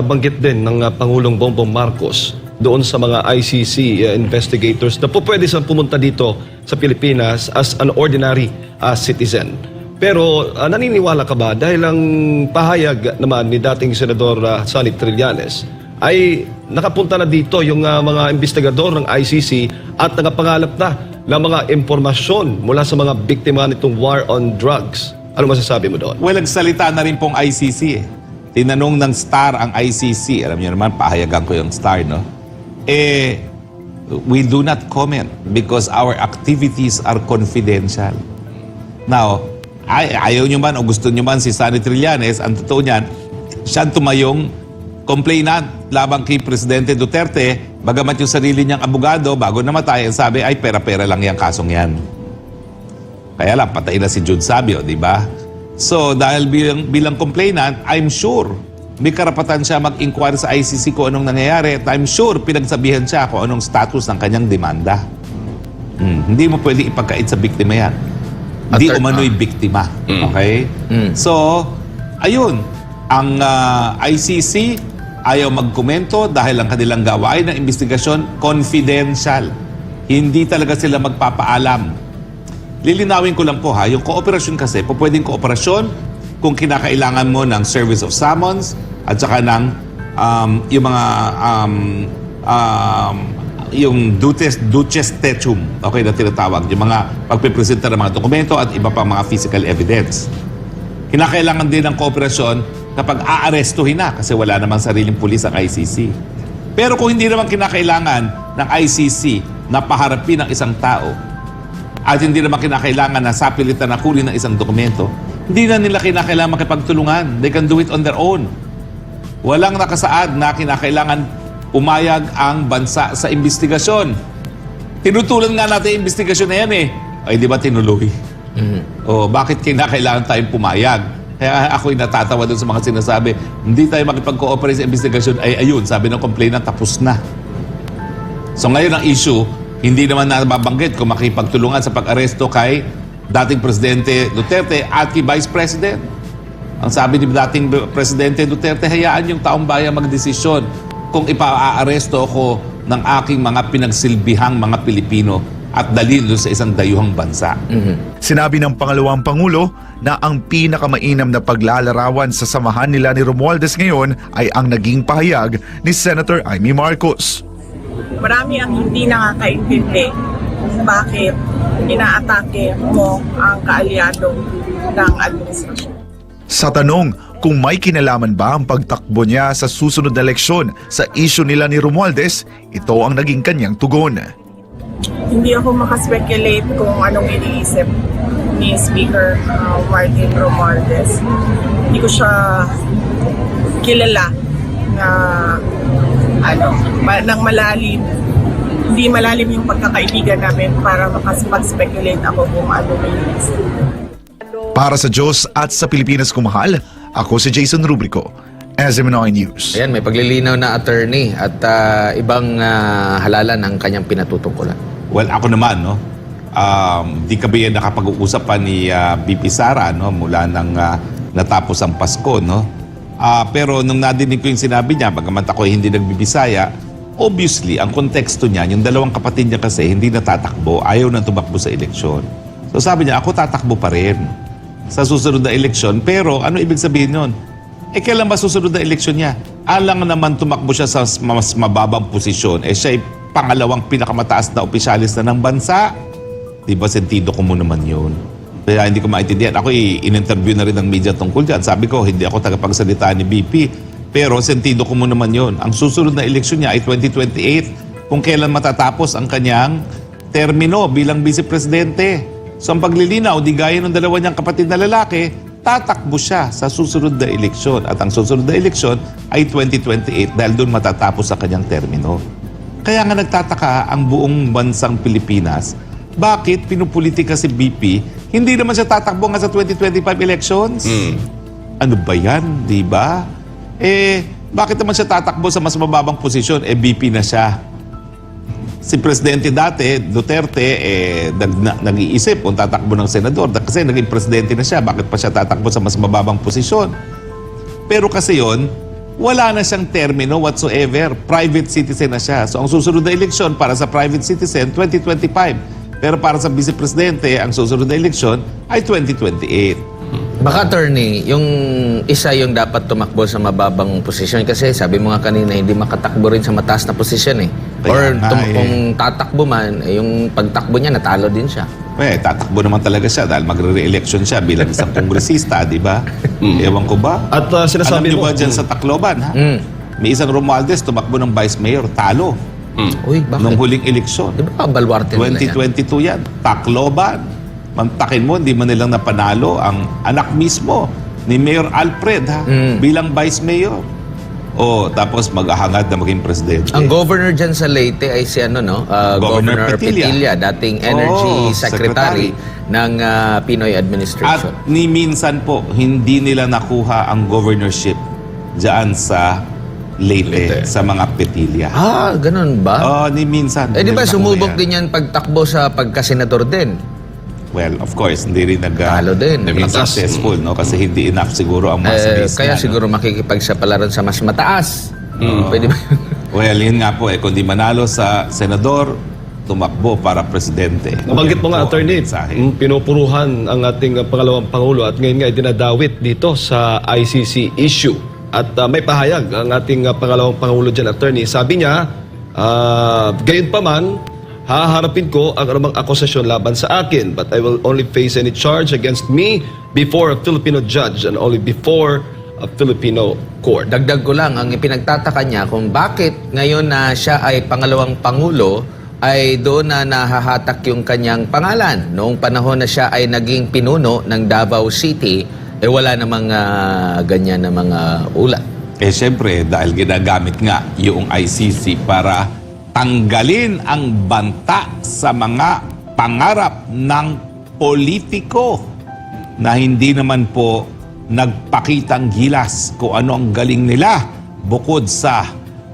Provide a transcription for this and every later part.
nabanggit din ng Pangulong Bongbong Marcos doon sa mga ICC investigators na po pwede siyang pumunta dito sa Pilipinas as an ordinary citizen. Pero naniniwala ka ba dahil ang pahayag naman ni dating Senador Sonny Trillanes ay nakapunta na dito yung mga investigador ng ICC at nakapangalap na ng mga impormasyon mula sa mga biktima nitong war on drugs. Ano masasabi mo doon? Well, nagsalita na rin pong ICC eh. Tinanong ng Star ang ICC. Alam niyo naman, pahayagan ko yung Star, no? We do not comment because our activities are confidential. Now, ayaw nyo man o gusto nyo man si Sonny Trillanes, ang totoo niyan, siya tumayong complainant labang kay Presidente Duterte, bagamat yung sarili niyang abogado, bago namatay, ang sabi, ay pera-pera lang yung kasong yan. Kaya lang, patay na si Jude Sabio, di ba? So, dahil bilang complainant, I'm sure may karapatan siya mag-inquire sa ICC kung anong nangyayari. At I'm sure pinagsabihan siya kung anong status ng kanyang demanda. Hindi mo pwede ipagkait sa biktima yan. Hindi umano'y biktima. Okay? So, ayun. Ang ICC ayaw magkomento dahil ang kanilang gawain ng investigasyon confidential. Hindi talaga sila magpapaalam. Lilinawin ko lang po ha, yung kooperasyon kasi, pwedeng kooperasyon kung kinakailangan mo ng service of summons at saka ng yung mga yung duces tecum, okay, na tinatawag, yung mga pagpipresenta ng mga dokumento at iba pang mga physical evidence. Kinakailangan din ng kooperasyon kapag aarestuhin na kasi wala namang sariling pulis ang ICC. Pero kung hindi naman kinakailangan ng ICC na paharapin ng isang tao at hindi naman kinakailangan na sapilitan na kunin ng isang dokumento, hindi na nila kinakailangan makipagtulungan. They can do it on their own. Walang nakasaad na kinakailangan umayag ang bansa sa investigasyon. Tinutulan nga natin yung investigasyon na yan eh. Ay, di ba tinuloy? O, bakit kinakailangan tayong pumayag? Kaya ako'y natatawa doon sa mga sinasabi, hindi tayo makipag-cooperate sa investigasyon. Ay, ayun, sabi ng complainant, tapos na. So ngayon ang issue, hindi naman nababanggit kung makipagtulungan sa pag-aresto kay dating Presidente Duterte at kay Vice President. Ang sabi ni dating Presidente Duterte, hayaan yung taong bayan magdesisyon kung ipa-aaresto ako ng aking mga pinagsilbihang mga Pilipino at dalhin doon sa isang dayuhang bansa. Sinabi ng pangalawang Pangulo na ang pinakamainam na paglalarawan sa samahan nila ni Romualdez ngayon ay ang naging pahayag ni Senator Amy Marcos. Marami ang hindi nakakaintindi kung bakit inaatake mo ang kaalyado ng administrasyon. Sa tanong kung may kinalaman ba ang pagtakbo niya sa susunod na eleksyon sa issue nila ni Romualdez, ito ang naging kanyang tugon. Hindi ako makaspekulate kung anong iniisip ni Speaker Martin Romualdez. Hindi ko siya kilala na ng malalim. Hindi malalim yung pagkakaibigan namin para makapag-speculate ako kung ano may iniisip. Para sa Diyos at sa Pilipinas kumahal, ako si Jason Rubrico, SMNI News. Ayan, may paglilinaw na attorney at ibang halalan ang kanyang pinatutungkulan. Well, ako naman, no? Di ka ba yan nakapag-uusap pa ni BP Sara, no? Mula nang natapos ang Pasko, no? Pero nung nadinig ko yung sinabi niya, bagamat ako hindi nagbibisaya, obviously, ang konteksto niya, yung dalawang kapatid niya kasi hindi natatakbo, ayaw na tumakbo sa eleksyon. So sabi niya, ako tatakbo pa rin sa susunod na eleksyon. Pero ano ibig sabihin nun? Kailan ba susunod na eleksyon niya? Alang naman tumakbo siya sa mas mababang posisyon. Siya ay pangalawang pinakamataas na opisyalis na ng bansa. Di ba sentido ko mo naman yun? Kaya hindi ko maintindihan. Ako in-interview na rin ng media tungkol dyan. Sabi ko, hindi ako tagapagsalita ni BP. Pero sentido ko mo naman yun. Ang susunod na eleksyon niya ay 2028 kung kailan matatapos ang kanyang termino bilang vice-presidente. So ang paglilinaw, di gaya ng dalawa niyang kapatid na lalaki, tatakbo siya sa susunod na eleksyon. At ang susunod na eleksyon ay 2028 dahil doon matatapos ang kanyang termino. Kaya nga nagtataka ang buong bansang Pilipinas, bakit pinupolitika si BP, hindi naman siya tatakbo nga sa 2025 elections? Ano ba yan, di ba? Bakit naman siya tatakbo sa mas mababang posisyon? BP na siya. Si Presidente dati, Duterte, nag-iisip kung tatakbo ng senador. Kasi naging presidente na siya, bakit pa siya tatakbo sa mas mababang posisyon? Pero kasi yon, wala na siyang termino whatsoever. Private citizen na siya. So ang susunod na eleksyon para sa private citizen, 2025. Pero para sa vice presidente, ang susunod na eleksyon ay 2028. Baka attorney, yung isa yung dapat tumakbo sa mababang posisyon kasi sabi mo nga kanina hindi makatakbo rin sa mataas na posisyon eh. Kaya nga eh. Kung tatakbo man, yung pagtakbo niya natalo din siya. Tatakbo naman talaga siya dahil magre-re-election siya bilang isang kongresista, di ba? Ewan ko ba? At Alam sinasabi niyo mo, ba dyan sa Tacloban, ha? May isang Romualdez tumakbo ng vice mayor, talo. Uy, bakit? Nung huling eleksyon. Di ba balwarte nila yan? 2022 yan. Tacloban. Mantakin mo, hindi man nilang napanalo ang anak mismo ni Mayor Alfred ha, bilang vice mayor. Tapos mag-ahangad na maging presidente. Ang governor dyan sa Leyte ay si Governor Petilla, dating energy secretary ng Pinoy administration. At ni minsan po, hindi nila nakuha ang governorship dyan sa Leyte. Sa mga Petilla. Ganun ba? Ni minsan. Di ba Hindi sumubok nakuha yan. din yan pagtakbo sa pagkasenador din? Well, of course, hindi rin Talo din. naging successful, no? Kasi hindi enough siguro ang mass base Kaya niya, no? siguro makikipagsapalaran sa mas mataas. Pwede ba? Well, yun nga po, kung di manalo sa senador, tumakbo para presidente. nabanggit mo nga, Yun po attorney, ang mensahe. pinupuruhan ang ating pangalawang Pangulo at ngayon nga dinadawit dito sa ICC issue. At may pahayag ang ating pangalawang Pangulo dyan, attorney. Sabi niya, gayon pa man, haharapin ko ang anumang akusasyon laban sa akin, but I will only face any charge against me before a Filipino judge and only before a Filipino court. Dagdag ko lang, ang ipinagtataka niya kung bakit ngayon na siya ay pangalawang Pangulo, ay doon na nahahatak yung kanyang pangalan. Noong panahon na siya ay naging pinuno ng Davao City, wala namang ganyan na mga ulat. Siyempre, dahil ginagamit nga yung ICC para tanggalin ang banta sa mga pangarap ng politiko na hindi naman po nagpakitang gilas kung ano ang galing nila bukod sa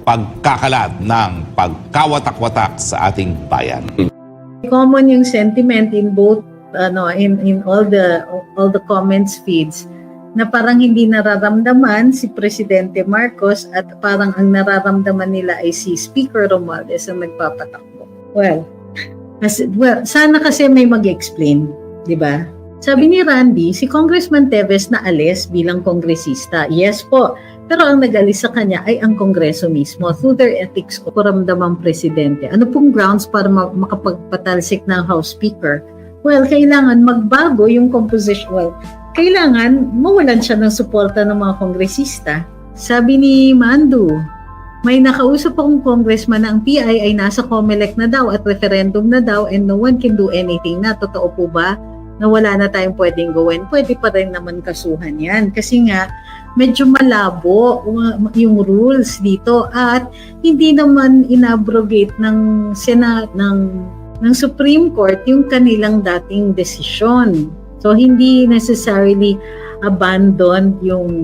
pagkakalat ng pagkawatak-watak sa ating bayan. Common yung sentiment in both in all the comments feeds na parang hindi nararamdaman si Presidente Marcos at parang ang nararamdaman nila ay si Speaker Romualdez ang nagpapatakbo. Well, sana kasi may mag-explain, di ba? Sabi ni Randy, si Congressman Teves na alis bilang kongresista. Yes po, pero ang nag-alis sa kanya ay ang Kongreso mismo through their ethics ko ramdamang presidente. Ano pong grounds para makapagpatalsik ng House Speaker? Well, kailangan magbago yung composition. Well, kailangan mawalan siya ng suporta ng mga kongresista. Sabi ni Mandu, may nakausap akong congressman na ang PI ay nasa COMELEC na daw at referendum na daw and no one can do anything na. Totoo po ba na wala na tayong pwedeng gawin? Pwede pa rin naman kasuhan yan. Kasi nga, medyo malabo yung rules dito at hindi naman inabrogate ng Senate, ng Supreme Court yung kanilang dating desisyon. So hindi necessarily abandoned yung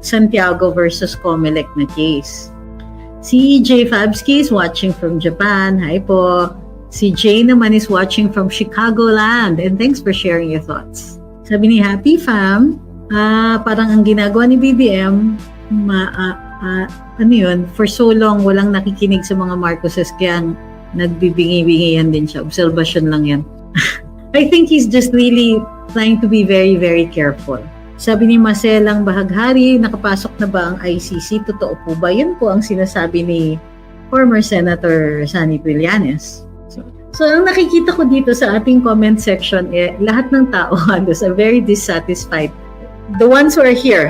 Santiago versus Comelec na case. Si J. Fabsky is watching from Japan. Hi po. Si Jay naman is watching from Chicagoland. And thanks for sharing your thoughts. Sabi ni Happy Fam, parang ang ginagawa ni BBM, for so long walang nakikinig sa mga Marcoses kaya nagbibingi-bingihan din siya. Observation lang yan. I think he's just really trying to be very, very careful. Sabi ni Marcelang Bahaghari, nakapasok na ba ang ICC? Totoo po ba? Yan po ang sinasabi ni former Senator Sani Trillanes. So ang nakikita ko dito sa ating comment section, lahat ng tao halos are very dissatisfied. The ones who are here,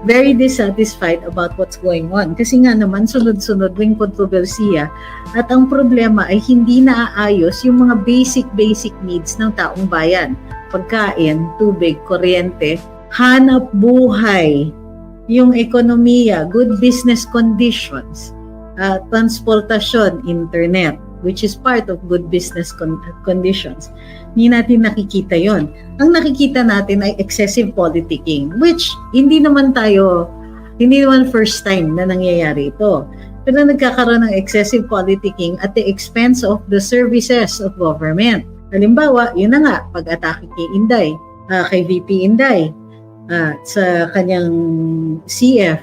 very dissatisfied about what's going on. Kasi nga naman, sunod-sunod yung kontrobersiya. At ang problema ay hindi naaayos yung mga basic needs ng taong bayan. Pagkain, tubig, kuryente, hanap buhay, yung ekonomiya, good business conditions, transportasyon, internet, which is part of good business conditions. Hindi natin nakikita yon. Ang nakikita natin ay excessive politicking, which hindi naman first time na nangyayari ito. Pero nagkakaroon ng excessive politicking at the expense of the services of government. Halimbawa, yun na nga, pag-atake kay Inday, kay VP Inday, sa kanyang CF.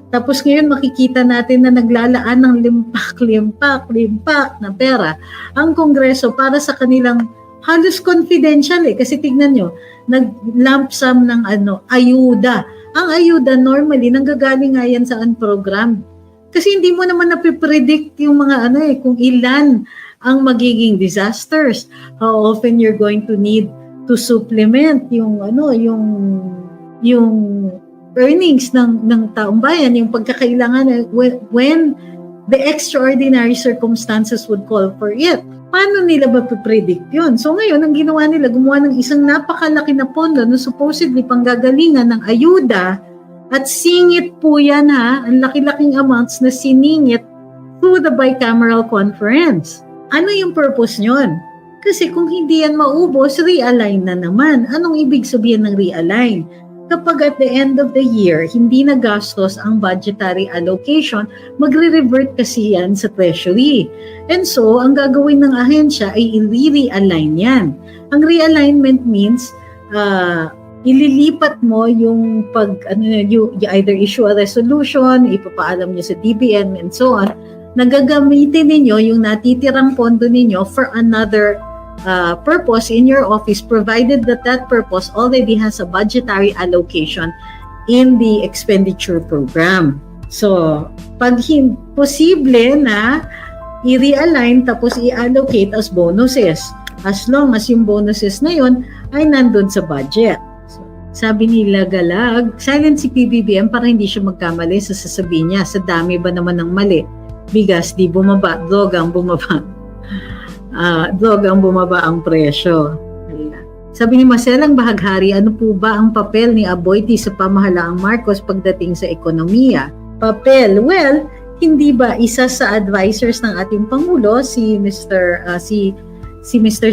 Tapos ngayon makikita natin na naglalaan ng limpak na pera ang Kongreso para sa kanilang halos confidential kasi tignan nyo, nag-lump sum ng ayuda. Ang ayuda normally nanggagaling nga yan sa unprogrammed. Kasi hindi mo naman napipredict yung mga kung ilan ang magiging disasters. How often you're going to need to supplement yung earnings ng taong bayan, yung pagkakailangan when the extraordinary circumstances would call for it. Paano nila ba predict yun? So ngayon, ang ginawa nila, gumawa ng isang napakalaki na pondo na supposedly panggagalingan ng ayuda at singit po yan ang laki-laking amounts na siningit through the bicameral conference. Ano yung purpose nyon? Kasi kung hindi yan maubos, realign na naman. Anong ibig sabihin ng realign? Kapag at the end of the year, hindi nagastos ang budgetary allocation, magre-revert kasi yan sa treasury. And so, ang gagawin ng ahensya ay i-realign yan. Ang realignment means, ililipat mo yung you either issue a resolution, ipapaalam nyo sa DBM and so on, nagagamitin ninyo yung natitirang pondo ninyo for another purpose in your office, provided that that purpose already has a budgetary allocation in the expenditure program. So, pag posible na i-realign tapos i-allocate as bonuses, as long as yung bonuses na yun ay nandun sa budget. So, sabi nila Galag, silent si PBBM para hindi siya magkamali sa sasabihin niya. Sa dami ba naman ng mali? Bigas di bumaba, drogang bumaba. Drogang bumaba ang presyo. Sabi ni Marcelang Bahaghari, ano po ba ang papel ni Aboitiz sa pamahalaang Marcos pagdating sa ekonomiya? Papel? Well, hindi ba isa sa advisors ng ating Pangulo si Mr.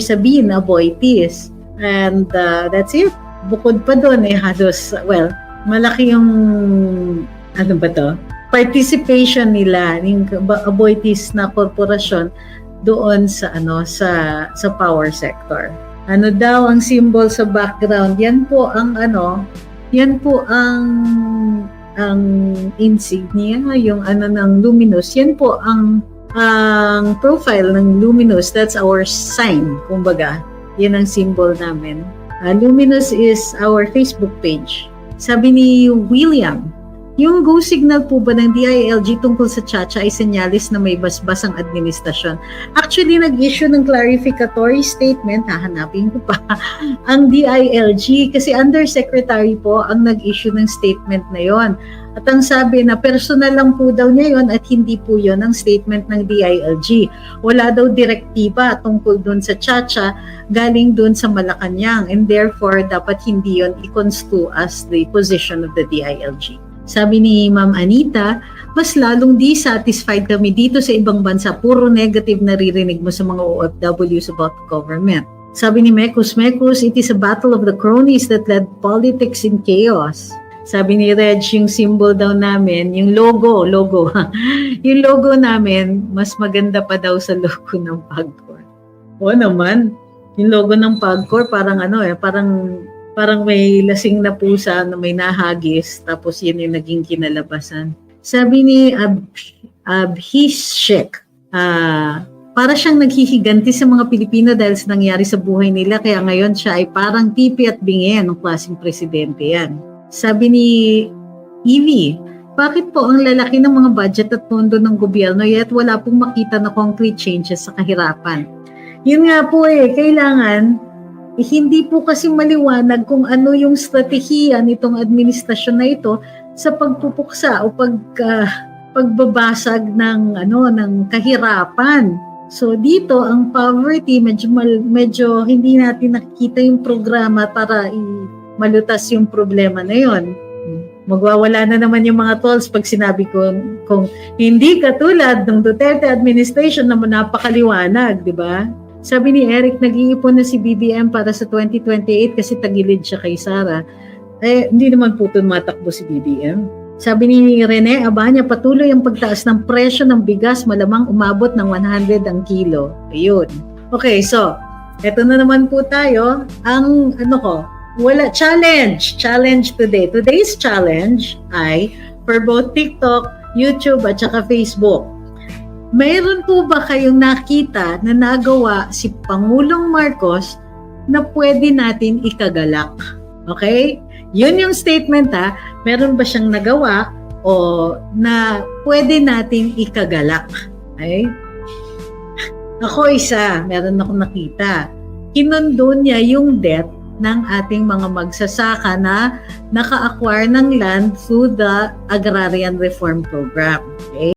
Sabin Aboitiz? And that's it. Bukod pa doon halos, malaki yung participation nila ng Aboitiz na korporasyon doon sa power sector. Ano daw ang symbol sa background? Yan po ang insignia, yung ng Luminous. Yan po ang profile ng Luminous. That's our sign, kumbaga. Yan ang symbol namin. Luminous is our Facebook page. Sabi ni William, yung go signal po ba ng DILG tungkol sa Chacha ay senyalis na may basbas ang administrasyon? Actually, nag-issue ng clarificatory statement, hahanapin ko pa, ang DILG kasi undersecretary po ang nag-issue ng statement na yon. At ang sabi na personal lang po daw niya yon at hindi po yon ang statement ng DILG. Wala daw direktiba tungkol dun sa Chacha galing dun sa Malacanang and therefore dapat hindi yon i-construe as the position of the DILG. Sabi ni Ma'am Anita, mas lalong dissatisfied kami dito sa ibang bansa. Puro negative naririnig mo sa mga OFWs about government. Sabi ni Mekus, it is a battle of the cronies that led politics in chaos. Sabi ni Reg, yung symbol daw namin, yung logo. Yung logo namin, mas maganda pa daw sa logo ng PAGCOR. Oo naman, yung logo ng PAGCOR parang parang may lasing na pusa na may nahagis, tapos yun yung naging kinalabasan. Sabi ni Abhishek, para siyang naghihiganti sa mga Pilipino dahil sa nangyari sa buhay nila, kaya ngayon siya ay parang pipi at bingi ng klaseng presidente yan. Sabi ni Evie, bakit po ang lalaki ng mga budget at pondo ng gobyerno yet wala pong makita na concrete changes sa kahirapan? Yun nga po kailangan hindi po kasi maliwanag kung ano yung strategiya nitong administrasyon na ito sa pagpupuksa o pagbabasag ng kahirapan. So dito ang poverty medyo hindi natin nakikita yung programa para malutas yung problema na yon. Magwawala na naman yung mga tolls pag sinabi ko kung hindi katulad ng Duterte administration na napakaliwanag, di ba? Sabi ni Eric, nag-iipon na si BBM para sa 2028 kasi tagilid siya kay Sara. Hindi naman po tumatakbo si BBM. Sabi ni Rene Abanya, patuloy ang pagtaas ng presyo ng bigas, malamang umabot ng 100 ang kilo. Ayun. Okay, so, eto na naman po tayo. Ang wala challenge today. Today's challenge ay for both TikTok, YouTube at saka Facebook. Mayroon po ba kayong nakita na nagawa si Pangulong Marcos na pwede natin ikagalak? Okay? Yun yung statement ha. Meron ba siyang nagawa o na pwede natin ikagalak? Okay? Ako meron akong nakita. Kinundo niya yung debt ng ating mga magsasaka na naka-acquire ng land through the Agrarian Reform Program. Okay?